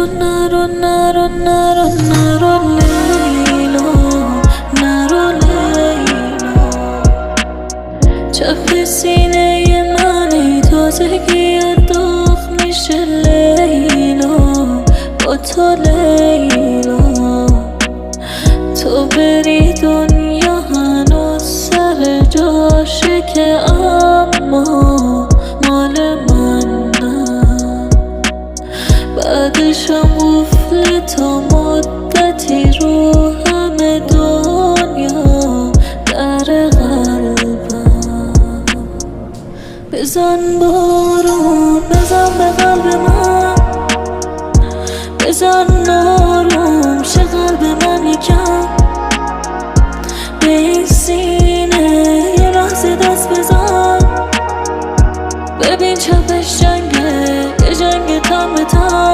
نرو نرو نرو نرو نرو لیلا، نرو لیلا. چپ سینه منی تازگی داغ میشه لیلا، با تو لیلا. تو بری دنیا هنوز سر جاشه که اما مال من نه. بعدشم قفل تا مدتی رو همه دنیا در قلبم. بزن بارون بزن به قلب من، بزن آروم شه قلب من یکم. به این سینه یه لحظه دست بزن، ببین چپش جنگه، یه جنگ تن به تن.